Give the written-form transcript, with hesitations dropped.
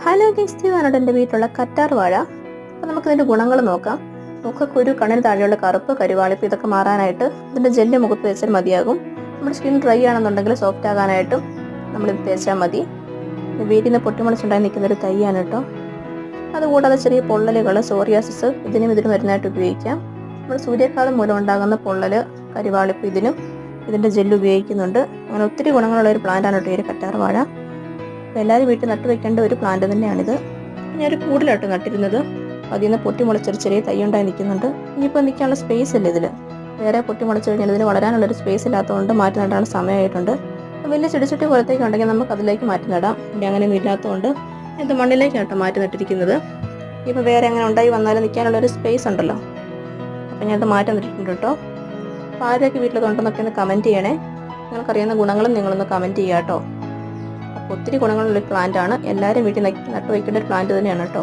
Hello guys, ഇതാണ് എൻ്റെ വീട്ടിലുള്ള കറ്റാർ വാഴ. അപ്പോൾ നമുക്കിതിൻ്റെ ഗുണങ്ങൾ നോക്കാം. മുഖക്കുരു, കണ്ണിന് താഴെയുള്ള കറുപ്പ്, കരുവാളിപ്പ് ഇതൊക്കെ മാറാനായിട്ട് ഇതിൻ്റെ ജെല്ല് മുഖത്ത് തേച്ചാൽ മതിയാകും. നമ്മുടെ സ്കിൻ ഡ്രൈ ആണെന്നുണ്ടെങ്കിൽ സോഫ്റ്റ് ആകാനായിട്ടും നമ്മളിത് തേച്ചാൽ മതി. വീട്ടിൽ നിന്ന് പൊട്ടിമുളച്ചുണ്ടായി നിൽക്കുന്നൊരു തൈയാണ് കേട്ടോ. അതുകൂടാതെ ചെറിയ പൊള്ളലുകൾ, സോറിയാസിസ് ഇതിനും മരുന്നായിട്ട് ഉപയോഗിക്കാം. നമ്മൾ സൂര്യാഘാതം മൂലം ഉണ്ടാകുന്ന പൊള്ളൽ, കരുവാളിപ്പ് ഇതിൻ്റെ ജെല്ല് ഉപയോഗിക്കുന്നുണ്ട്. അങ്ങനെ ഒത്തിരി ഗുണങ്ങളുള്ള ഒരു പ്ലാന്റാണ് കേട്ടോ ഈ ഒരു കറ്റാർ വാഴ. അപ്പോൾ എല്ലാവരും വീട്ടിൽ നട്ടു വെക്കേണ്ട ഒരു പ്ലാന്റ് തന്നെയാണിത്. ഞാനൊരു കൂടുതലായിട്ട് നട്ടിരുന്നത്. അതിൽ നിന്ന് പൊട്ടിമുളച്ചൊരു ചെറിയ തൈ ഉണ്ടായി നിൽക്കുന്നുണ്ട്. ഇനിയിപ്പോൾ നിൽക്കാനുള്ള സ്പേസ് ഇല്ല ഇതിൽ. വേറെ പൊട്ടിമുളച്ച് കഴിഞ്ഞാൽ ഇതിന് വളരാനുള്ളൊരു സ്പേസ് ഇല്ലാത്തതുകൊണ്ട് മാറ്റി നടാനുള്ള സമയമായിട്ടുണ്ട്. വലിയ ചെടിച്ചട്ടി പോലത്തേക്ക് ഉണ്ടെങ്കിൽ നമുക്ക് അതിലേക്ക് മാറ്റി നടാം. ഇവിടെ അങ്ങനെയൊന്നും ഇല്ലാത്തതുകൊണ്ട് ഇത് മണ്ണിലേക്കാട്ടോ മാറ്റി നട്ടിരിക്കുന്നത്. ഇപ്പോൾ വേറെ അങ്ങനെ ഉണ്ടായി വന്നാലും നിൽക്കാനുള്ളൊരു സ്പേസ് ഉണ്ടല്ലോ. അപ്പോൾ ഞാനത് മാറ്റി നട്ടിട്ടുണ്ട് കേട്ടോ. അപ്പോൾ ആരൊക്കെ വീട്ടിലതുണ്ടെന്നൊക്കെ ഒന്ന് കമൻറ്റ് ചെയ്യണേ. നിങ്ങൾക്കറിയുന്ന ഗുണങ്ങളും നിങ്ങളൊന്ന് കമൻറ്റ് ചെയ്യുക കേട്ടോ. അപ്പോൾ ഒത്തിരി ഗുണങ്ങളുള്ളൊരു പ്ലാന്റാണ്. എല്ലാവരും വീട്ടിൽ നട്ടു വയ്ക്കേണ്ട ഒരു പ്ലാന്റ് തന്നെയാണ് കേട്ടോ.